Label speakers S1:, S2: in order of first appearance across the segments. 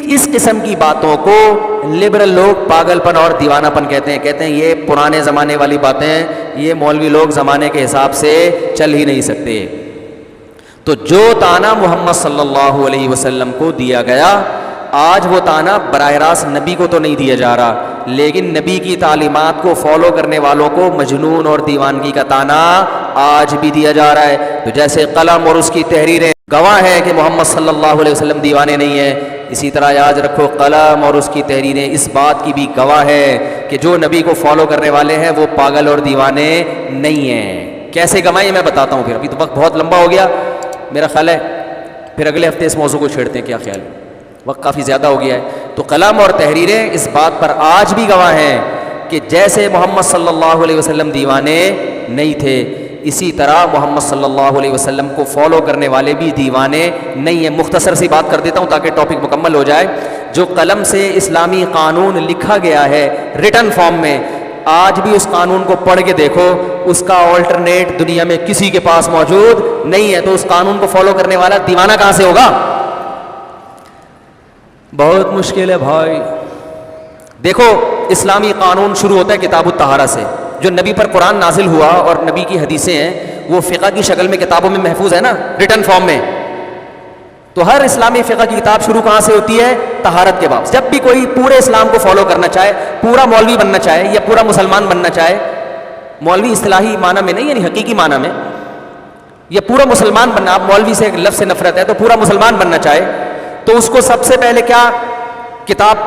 S1: اس قسم کی باتوں کو لبرل لوگ پاگل پن اور دیوانہ پن کہتے ہیں یہ پرانے زمانے والی باتیں، یہ مولوی لوگ زمانے کے حساب سے چل ہی نہیں سکتے۔ تو جو تانا محمد صلی اللہ علیہ وسلم کو دیا گیا، آج وہ تانا براہ راست نبی کو تو نہیں دیا جا رہا، لیکن نبی کی تعلیمات کو فالو کرنے والوں کو مجنون اور دیوانگی کا تانا آج بھی دیا جا رہا ہے۔ تو جیسے قلم اور اس کی تحریریں گواہ ہیں کہ محمد صلی اللہ علیہ وسلم دیوانے نہیں ہیں، اسی طرح یاد رکھو قلم اور اس کی تحریریں اس بات کی بھی گواہ ہے کہ جو نبی کو فالو کرنے والے ہیں وہ پاگل اور دیوانے نہیں ہیں۔ کیسے گواہیں میں بتاتا ہوں، پھر ابھی تو وقت بہت لمبا ہو گیا میرا خیال ہے، پھر اگلے ہفتے اس موضوع کو چھیڑتے ہیں، کیا خیال ہے؟ وقت کافی زیادہ ہو گیا ہے۔ تو قلم اور تحریریں اس بات پر آج بھی گواہ ہیں کہ جیسے محمد صلی اللہ علیہ وسلم دیوانے نہیں تھے، اسی طرح محمد صلی اللہ علیہ وسلم کو فالو کرنے والے بھی دیوانے نہیں ہیں۔ مختصر سی بات کر دیتا ہوں تاکہ ٹاپک مکمل ہو جائے۔ جو قلم سے اسلامی قانون لکھا گیا ہے ریٹن فارم میں، آج بھی اس قانون کو پڑھ کے دیکھو، اس کا آلٹرنیٹ دنیا میں کسی کے پاس موجود نہیں ہے، تو اس قانون کو فالو کرنے والا دیوانہ کہاں سے ہوگا؟ بہت مشکل ہے بھائی۔ دیکھو اسلامی قانون شروع ہوتا ہے کتاب الطہارہ سے، جو نبی پر قرآن نازل ہوا اور نبی کی حدیثیں ہیں وہ فقہ کی شکل میں کتابوں میں محفوظ ہے نا، ریٹن فارم میں۔ تو ہر اسلامی فقہ کی کتاب شروع کہاں سے ہوتی ہے؟ طہارت کے باب۔ جب بھی کوئی پورے اسلام کو فالو کرنا چاہے، پورا مولوی بننا چاہے یا پورا مسلمان بننا چاہے، مولوی اصطلاحی معنی میں نہیں، یعنی حقیقی معنی میں، یا پورا مسلمان بننا، آپ مولوی سے ایک لفظ سے نفرت ہے تو پورا مسلمان بننا چاہے تو اس کو سب سے پہلے کیا کتاب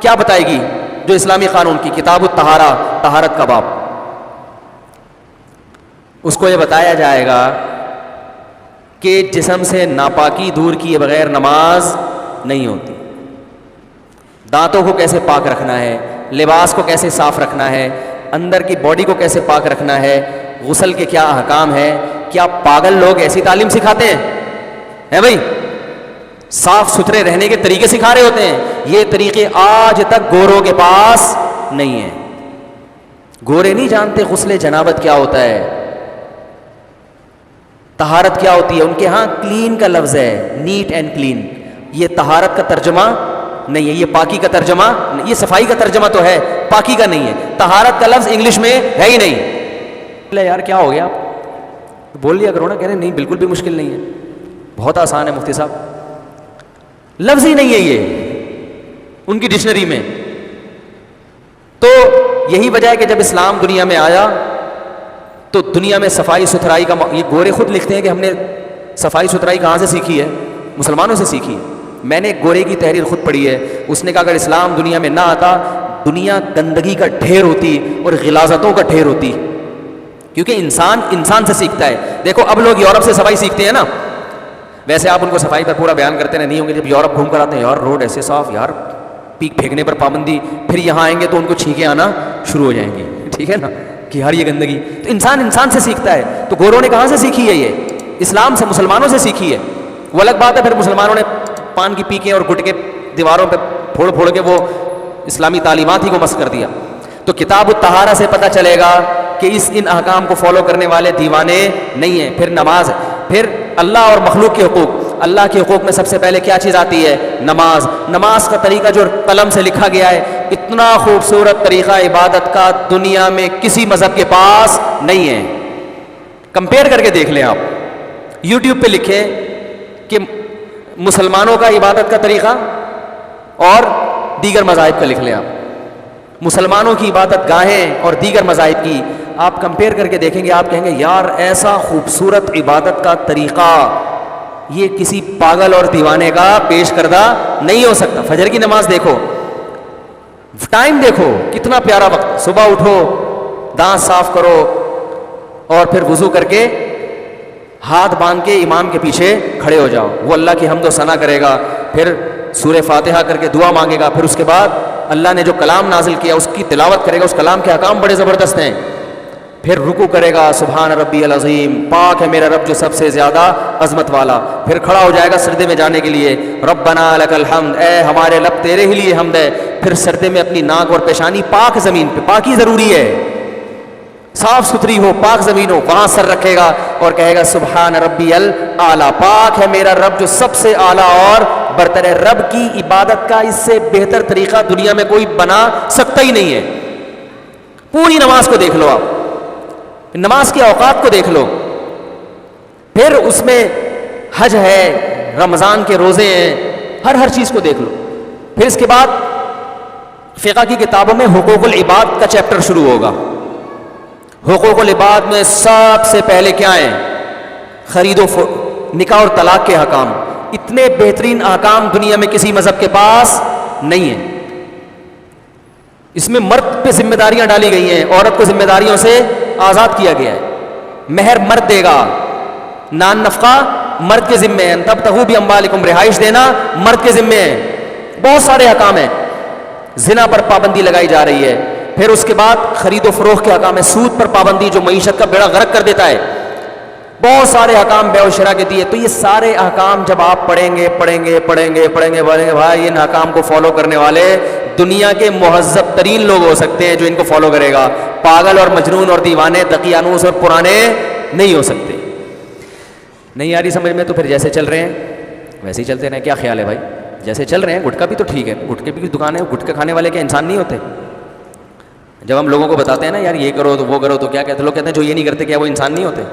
S1: کیا بتائے گی؟ جو اسلامی قانون کی کتاب الطہارہ، طہارت کا باب۔ اس کو یہ بتایا جائے گا کہ جسم سے ناپاکی دور کیے بغیر نماز نہیں ہوتی، دانتوں کو کیسے پاک رکھنا ہے، لباس کو کیسے صاف رکھنا ہے، اندر کی باڈی کو کیسے پاک رکھنا ہے، غسل کے کیا احکام ہے۔ کیا پاگل لوگ ایسی تعلیم سکھاتے ہیں بھائی؟ صاف ستھرے رہنے کے طریقے سکھا رہے ہوتے ہیں، یہ طریقے آج تک گوروں کے پاس نہیں ہیں۔ گورے نہیں جانتے غسل جنابت کیا ہوتا ہے، طہارت کیا ہوتی ہے۔ ان کے ہاں کلین کا لفظ ہے، نیٹ اینڈ کلین، یہ طہارت کا ترجمہ نہیں ہے، یہ پاکی کا ترجمہ، یہ صفائی کا ترجمہ تو ہے، پاکی کا نہیں ہے۔ طہارت کا لفظ انگلش میں ہے ہی نہیں۔ یار کیا ہو گیا، آپ بول لیا کرو نا، کہہ رہے نہیں بالکل بھی مشکل نہیں ہے، بہت آسان ہے مفتی صاحب، لفظ ہی نہیں ہے یہ ان کی ڈکشنری میں۔ تو یہی وجہ ہے کہ جب اسلام دنیا میں آیا تو دنیا میں صفائی ستھرائی کا، یہ گورے خود لکھتے ہیں کہ ہم نے صفائی ستھرائی کہاں سے سیکھی ہے؟ مسلمانوں سے سیکھی ہے۔ میں نے ایک گورے کی تحریر خود پڑھی ہے، اس نے کہا اگر اسلام دنیا میں نہ آتا، دنیا گندگی کا ڈھیر ہوتی اور غلاظتوں کا ڈھیر ہوتی، کیونکہ انسان سے سیکھتا ہے۔ دیکھو اب لوگ یورپ سے صفائی سیکھتے ہیں نا، ویسے آپ ان کو صفائی پر پورا بیان کرتے نہیں ہوں گے، جب یورپ گھوم کر آتے ہیں یار روڈ ایسے صاف، یار پیک پھینکنے پر پابندی، پھر یہاں آئیں گے تو ان کو چھینکیں آنا شروع ہو جائیں گی، ٹھیک ہے نا، کہ یار یہ گندگی۔ تو انسان سے سیکھتا ہے، تو گوروں نے کہاں سے سیکھی ہے؟ یہ اسلام سے، مسلمانوں سے سیکھی ہے۔ وہ الگ بات ہے پھر مسلمانوں نے پان کی پیکیں اور گٹکے دیواروں پہ پھوڑ کے وہ اسلامی تعلیمات ہی کو مسخ کر دیا۔ تو کتاب الطہارہ سے پتہ چلے گا کہ ان احکام کو فالو کرنے والے دیوانے نہیں ہیں۔ پھر نماز، پھر اللہ اور مخلوق کے حقوق۔ اللہ کے حقوق میں سب سے پہلے کیا چیز آتی ہے؟ نماز۔ نماز کا طریقہ جو قلم سے لکھا گیا ہے، اتنا خوبصورت طریقہ عبادت کا دنیا میں کسی مذہب کے پاس نہیں ہے۔ کمپیئر کر کے دیکھ لیں، آپ یوٹیوب پہ لکھیں کہ مسلمانوں کا عبادت کا طریقہ اور دیگر مذاہب کا، لکھ لیں آپ مسلمانوں کی عبادت گاہیں اور دیگر مذاہب کی، آپ کمپیئر کر کے دیکھیں گے، آپ کہیں گے یار ایسا خوبصورت عبادت کا طریقہ یہ کسی پاگل اور دیوانے کا پیش کردہ نہیں ہو سکتا۔ فجر کی نماز دیکھو، ٹائم دیکھو کتنا پیارا وقت، صبح اٹھو، دانت صاف کرو اور پھر وضو کر کے ہاتھ باندھ کے امام کے پیچھے کھڑے ہو جاؤ، وہ اللہ کی حمد و ثنا کرے گا، پھر سورہ فاتحہ کر کے دعا مانگے گا، پھر اس کے بعد اللہ نے جو کلام نازل کیا اس کی تلاوت کرے گا، اس کلام کے احکام بڑے زبردست ہیں، پھر رکوع کرے گا، سبحان ربی العظیم، پاک ہے میرا رب جو سب سے زیادہ عظمت والا، پھر کھڑا ہو جائے گا سجدے میں جانے کے لیے، ربنا لک الحمد، اے ہمارے رب تیرے ہی لیے حمد ہے، پھر سجدے میں اپنی ناک اور پیشانی پاک زمین پہ، پاکی ضروری ہے، صاف ستھری ہو، پاک زمین ہو، وہاں سر رکھے گا اور کہے گا سبحان ربی الاعلیٰ، پاک ہے میرا رب جو سب سے اعلیٰ اور برتر ہے. رب کی عبادت کا اس سے بہتر طریقہ دنیا میں کوئی بنا سکتا ہی نہیں ہے. پوری نماز کو دیکھ لو آپ, نماز کے اوقات کو دیکھ لو, پھر اس میں حج ہے, رمضان کے روزے ہیں, ہر چیز کو دیکھ لو. پھر اس کے بعد فقہ کی کتابوں میں حقوق العباد کا چیپٹر شروع ہوگا. حقوق العباد میں سب سے پہلے کیا ہیں؟ خرید و نکاح اور طلاق کے احکام. اتنے بہترین احکام دنیا میں کسی مذہب کے پاس نہیں ہیں. اس میں مرد پہ ذمہ داریاں ڈالی گئی ہیں, عورت کو ذمہ داریوں سے آزاد کیا گیا ہے. مہر مرد دے گا, نان نفقہ مرد کے ذمے ہیں, تب تغو باموالکم, رہائش دینا مرد کے ذمے ہے. بہت سارے احکام ہیں. زنا پر پابندی لگائی جا رہی ہے. پھر اس کے بعد خرید و فروخت کے احکام ہے. سود پر پابندی جو معیشت کا بیڑا غرق کر دیتا ہے. بہت سارے احکام بیع و شراء کے دیے. تو یہ سارے احکام جب آپ پڑھیں گے بھائی, ان احکام کو فالو کرنے والے دنیا کے مہذب ترین لوگ ہو سکتے ہیں جو ان کو فالو کرے گا. پاگل اور مجنون اور دیوانے, دقیانوس اور پرانے نہیں ہو سکتے. نہیں آ رہی سمجھ میں؟ تو پھر جیسے چل رہے ہیں ویسے ہی چلتے رہیں. کیا خیال ہے بھائی؟ جیسے چل رہے ہیں. گٹکا بھی تو ٹھیک ہے, گٹکے بھی دکان ہے, گٹکے کھانے والے کیا انسان نہیں ہوتے؟ جب ہم لوگوں کو بتاتے ہیں نا یار یہ کرو تو وہ کرو, تو کیا کہتے ہیں لوگ؟ کہتے ہیں جو یہ نہیں کرتے کیا وہ انسان نہیں ہوتے ہیں؟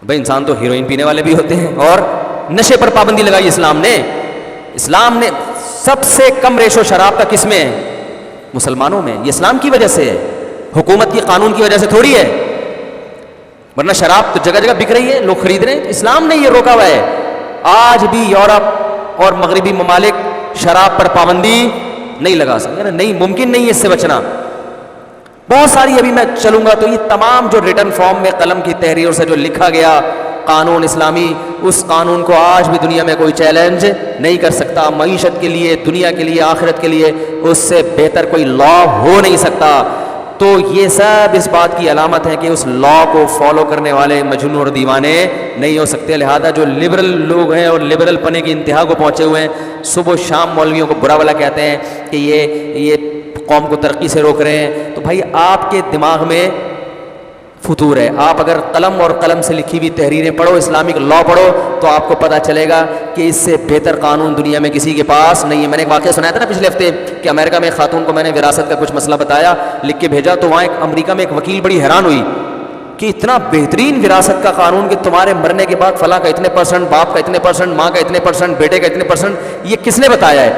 S1: بھائی انسان تو ہیروئن پینے والے بھی ہوتے ہیں. اور نشے پر پابندی لگائی اسلام نے. سب سے کم ریشو شراب کا کس میں ہے؟ مسلمانوں میں. یہ اسلام کی وجہ سے ہے, حکومت کی قانون کی وجہ سے تھوڑی ہے. ورنہ شراب تو جگہ جگہ بک رہی ہے, لوگ خرید رہے ہیں. اسلام نے یہ روکا ہوا ہے. آج بھی یورپ اور مغربی ممالک شراب پر پابندی نہیں لگا سکتے. نہیں, ممکن نہیں ہے اس سے بچنا. بہت ساری ابھی میں چلوں گا تو یہ تمام جو ریٹن فارم میں قلم کی تحریروں سے جو لکھا گیا قانون اسلامی, اس قانون کو آج بھی دنیا میں کوئی چیلنج نہیں کر سکتا. معیشت کے لیے, دنیا کے لیے, آخرت کے لیے اس سے بہتر کوئی لا ہو نہیں سکتا. تو یہ سب اس بات کی علامت ہے کہ اس لا کو فالو کرنے والے مجنون اور دیوانے نہیں ہو سکتے. لہذا جو لبرل لوگ ہیں اور لبرل پنے کی انتہا کو پہنچے ہوئے ہیں, صبح و شام مولویوں کو برا بلا کہتے ہیں کہ یہ قوم کو ترقی سے روک رہے ہیں. تو بھائی آپ کے دماغ میں فطور ہے. آپ اگر قلم اور قلم سے لکھی ہوئی تحریریں پڑھو, اسلامک لا پڑھو, تو آپ کو پتہ چلے گا کہ اس سے بہتر قانون دنیا میں کسی کے پاس نہیں ہے. میں نے ایک واقعہ سنایا تھا نا پچھلے ہفتے کہ امریکہ میں ایک خاتون کو میں نے وراثت کا کچھ مسئلہ بتایا, لکھ کے بھیجا, تو وہاں ایک امریکہ میں ایک وکیل بڑی حیران ہوئی کہ اتنا بہترین وراثت کا قانون کہ تمہارے مرنے کے بعد فلاں کا اتنے %, باپ کا اتنے %, ماں کا اتنے %, بیٹے کا اتنے %, یہ کس نے بتایا ہے؟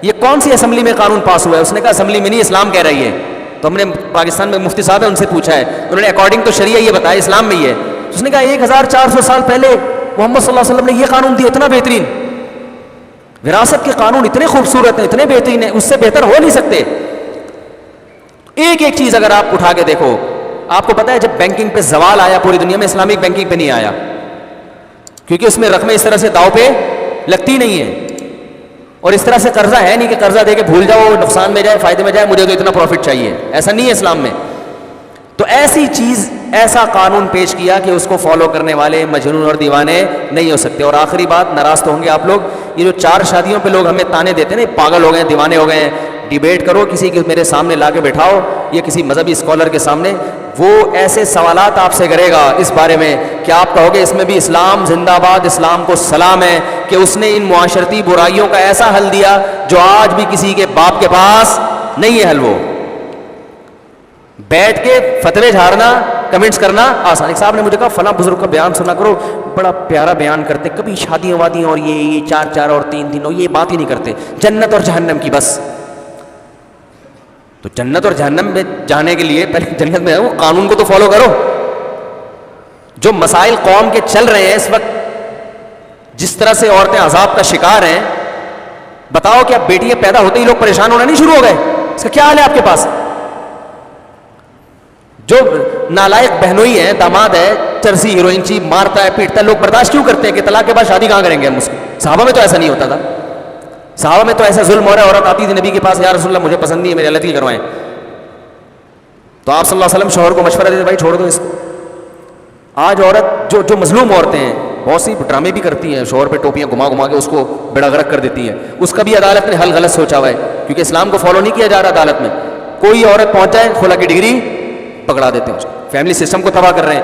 S1: یہ کون سی اسمبلی میں قانون پاس ہوا ہے؟ اس نے کہا اسمبلی میں نہیں, اسلام کہہ رہی ہے. تو ہم نے پاکستان میں مفتی صاحب ہیں ان سے پوچھا ہے, انہوں نے اکارڈنگ تو شریعہ یہ بتایا, اسلام میں یہ ہے. اس نے کہا 1400 سال پہلے محمد صلی اللہ علیہ وسلم نے یہ قانون دیا, اتنا بہترین. وراثت کے قانون اتنے خوبصورت ہیں, اتنے بہترین ہیں, اس سے بہتر ہو نہیں سکتے. ایک ایک چیز اگر آپ اٹھا کے دیکھو, آپ کو پتا ہے جب بینکنگ پہ زوال آیا پوری دنیا میں, اسلامک بینکنگ پہ نہیں آیا, کیونکہ اس میں رقمیں اس طرح سے داؤ پہ لگتی نہیں ہیں. اور اس طرح سے قرضہ ہے نہیں کہ قرضہ دے کے بھول جاؤ, نقصان میں جائے, فائدے میں جائے, مجھے تو اتنا پروفٹ چاہیے, ایسا نہیں ہے اسلام میں. تو ایسی چیز, ایسا قانون پیش کیا کہ اس کو فالو کرنے والے مجنون اور دیوانے نہیں ہو سکتے. اور آخری بات, ناراض تو ہوں گے آپ لوگ, یہ جو 4 شادیوں پہ لوگ ہمیں تانے دیتے ہیں نا, پاگل ہو گئے ہیں, دیوانے ہو گئے ہیں. ڈیبیٹ کرو کسی کے میرے سامنے لا کے بٹھاؤ, یا کسی مذہبی اسکالر کے سامنے, وہ ایسے سوالات آپ سے کرے گا اس بارے میں کہ آپ کہو گے اس میں بھی اسلام زندہ باد, اسلام کو سلام ہے کہ اس نے ان معاشرتی برائیوں کا ایسا حل دیا جو آج بھی کسی کے باپ کے پاس نہیں ہے حل. وہ بیٹھ کے فتوے جھاڑنا, کمنٹس کرنا آسان. ایک صاحب نے مجھے کہا فلاں بزرگ کا بیان سنا کرو, بڑا پیارا بیان کرتے, کبھی شادیاں وادیاں اور یہ 4 اور 3 یہ بات ہی نہیں کرتے, جنت اور جہنم کی بس. تو جنت اور جہنم میں جانے کے لیے پہلے جنت میں وہ قانون کو تو فالو کرو. جو مسائل قوم کے چل رہے ہیں اس وقت, جس طرح سے عورتیں عذاب کا شکار ہیں, بتاؤ کہ اب بیٹیاں پیدا ہوتے ہی لوگ پریشان ہونا نہیں شروع ہو گئے؟ اس کا کیا حال ہے آپ کے پاس؟ جو نالائق بہنوئی ہے, داماد ہے, چرسی ہیروئن چی مارتا ہے, پیٹتا ہے, لوگ برداشت کیوں کرتے ہیں کہ طلاق کے بعد شادی کہاں کریں گے ہم اس کو؟ صحابہ میں تو ایسا نہیں ہوتا تھا. صحابہ میں تو ایسا ظلم ہو رہا ہے, عورت آتی تھی نبی کے پاس, یا رسول اللہ مجھے پسند نہیں ہے, میرے الگ ہی کروائیں. تو آپ صلی اللہ علیہ وسلم شوہر کو مشورہ دیتے, بھائی چھوڑ دو اس کو. آج عورت جو مظلوم عورتیں ہیں, بہت سی ڈرامے بھی کرتی ہیں, شوہر پہ ٹوپیاں گھما کے اس کو بیڑا غرق کر دیتی ہیں. اس کا بھی عدالت نے حل غلط سوچا ہوا ہے, کیونکہ اسلام کو فالو نہیں کیا جا رہا عدالت میں. کوئی عورت پہنچ جائے, خلا کی ڈگری پکڑا دیتے ہیں, فیملی سسٹم کو تباہ کر رہے ہیں.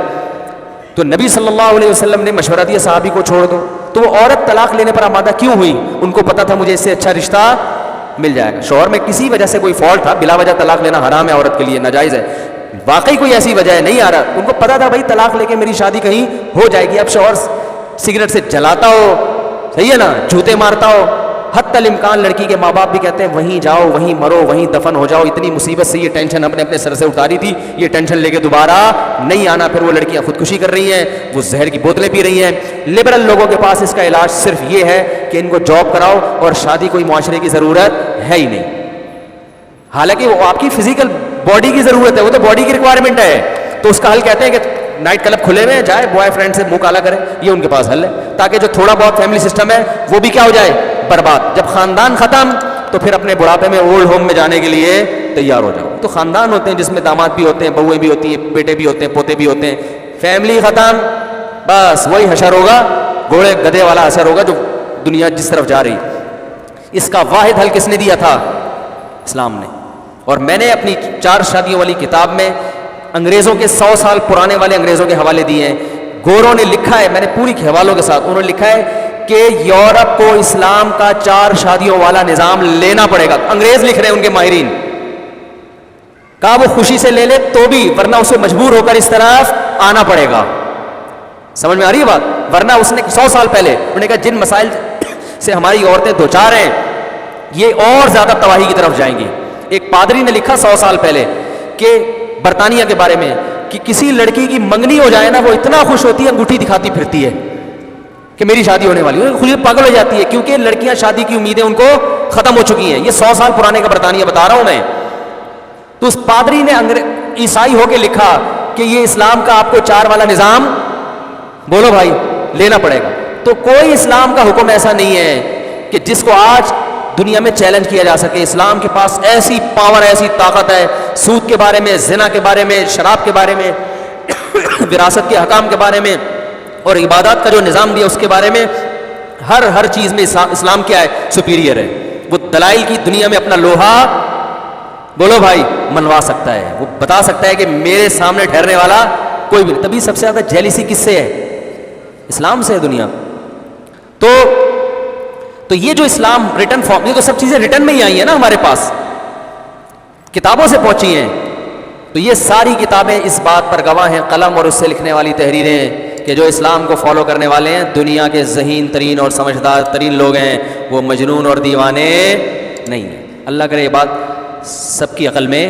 S1: تو نبی صلی اللہ علیہ وسلم نے مشورہ دیا صحابی کو چھوڑ دو، تو وہ عورت طلاق لینے پر آمادہ کیوں ہوئی؟ ان کو پتا تھا مجھے اس سے اچھا رشتہ مل جائے گا، شوہر میں کسی وجہ سے کوئی فالٹ تھا، بلا وجہ طلاق لینا حرام ہے عورت کے لیے، ناجائز ہے، واقعی کوئی ایسی وجہ ہے نہیں آ رہا، ان کو پتا تھا بھائی طلاق لے کے میری شادی کہیں ہو جائے گی، اب شوہر سگریٹ سے جلاتا ہو، صحیح ہے نا، جوتے مارتا ہو، حتی الامکان لڑکی کے ماں باپ بھی کہتے ہیں وہیں جاؤ، وہیں مرو، وہیں دفن ہو جاؤ، اتنی مصیبت سے یہ ٹینشن اپنے اپنے سر سے اتاری تھی، یہ ٹینشن لے کے دوبارہ نہیں آنا، پھر وہ لڑکیاں خودکشی کر رہی ہیں، وہ زہر کی بوتلیں پی رہی ہیں۔ لبرل لوگوں کے پاس اس کا علاج صرف یہ ہے کہ ان کو جاب کراؤ اور شادی کوئی معاشرے کی ضرورت ہے ہی نہیں، حالانکہ وہ آپ کی فزیکل باڈی کی ضرورت ہے، وہ تو باڈی کی ریکوائرمنٹ ہے، تو اس کا حل کہتے ہیں کہ نائٹ کلب کھلے ہوئے ہیں، جائے بوائے فرینڈ سے منہ کالا کرے، یہ ان کے پاس حل ہے، تاکہ جو تھوڑا بہت فیملی سسٹم ہے وہ بھی کیا ہو جائے، برباد۔ جب خاندان ختم تو پھر اپنے بڑھاپے میں اولڈ ہوم میں جانے کے لیے تیار ہو جاؤ۔ تو خاندان ہوتے ہیں جس میں داماد بھی ہوتے ہیں، بہویں بھی ہوتی ہیں، بیٹے بھی ہوتے ہیں، پوتے بھی ہوتے ہیں، فیملی ختم، بس وہی حشر ہوگا، گھوڑے گدھے والا حشر ہوگا جو دنیا جس طرف جا رہی۔ اس کا واحد حل کس نے دیا تھا؟ اسلام نے۔ اور میں نے اپنی 4 شادیوں والی کتاب میں انگریزوں کے 100 سال پرانے والے انگریزوں کے حوالے دیے ہیں، گوروں نے لکھا ہے، میں نے پوری حوالوں کے ساتھ، انہوں نے لکھا ہے کہ یورپ کو اسلام کا 4 شادیوں والا نظام لینا پڑے گا۔ انگریز لکھ رہے ہیں، ان کے ماہرین، کہا وہ خوشی سے لے لے تو بھی، ورنہ اسے مجبور ہو کر اس طرف آنا پڑے گا۔ سمجھ میں آ رہی ہے بات؟ ورنہ اس نے 100 سال پہلے انہوں نے کہا جن مسائل سے ہماری عورتیں دوچار ہیں یہ اور زیادہ تباہی کی طرف جائیں گی۔ ایک پادری نے لکھا 100 سال پہلے کہ برطانیہ کے بارے میں کہ کسی لڑکی کی منگنی ہو جائے نا، وہ اتنا خوش ہوتی ہے، انگوٹھی دکھاتی پھرتی ہے کہ میری شادی ہونے والی ہے، خود پاگل ہو جاتی ہے، کیونکہ لڑکیاں شادی کی امیدیں ان کو ختم ہو چکی ہیں۔ یہ 100 سال پرانے کا برطانیہ بتا رہا ہوں میں۔ تو اس پادری نے عیسائی ہو کے لکھا کہ یہ اسلام کا آپ کو 4 والا نظام، بولو بھائی، لینا پڑے گا۔ تو کوئی اسلام کا حکم ایسا نہیں ہے کہ جس کو آج دنیا میں چیلنج کیا جا سکے۔ اسلام کے پاس ایسی پاور، ایسی طاقت ہے، سود کے بارے میں، زنا کے بارے میں، شراب کے بارے میں، وراثت کے حکام کے بارے میں، اور عبادات کا جو نظام دیا اس کے بارے میں، ہر چیز میں اسلام کیا ہے، سپیریئر ہے۔ وہ دلائل کی دنیا میں اپنا لوہا، بولو بھائی، منوا سکتا ہے، وہ بتا سکتا ہے کہ میرے سامنے ٹھہرنے والا کوئی بھی نہیں۔ تبھی سب سے زیادہ جیلیسی کس سے ہے؟ اسلام سے ہے دنیا۔ تو یہ جو اسلام ریٹن فارم، یہ تو سب چیزیں ریٹن میں ہی آئی ہیں نا، ہمارے پاس کتابوں سے پہنچی ہیں۔ تو یہ ساری کتابیں اس بات پر گواہ ہیں، قلم اور اس سے لکھنے والی تحریریں، کہ جو اسلام کو فالو کرنے والے ہیں دنیا کے ذہین ترین اور سمجھدار ترین لوگ ہیں، وہ مجنون اور دیوانے نہیں ہیں۔ اللہ کرے یہ بات سب کی عقل میں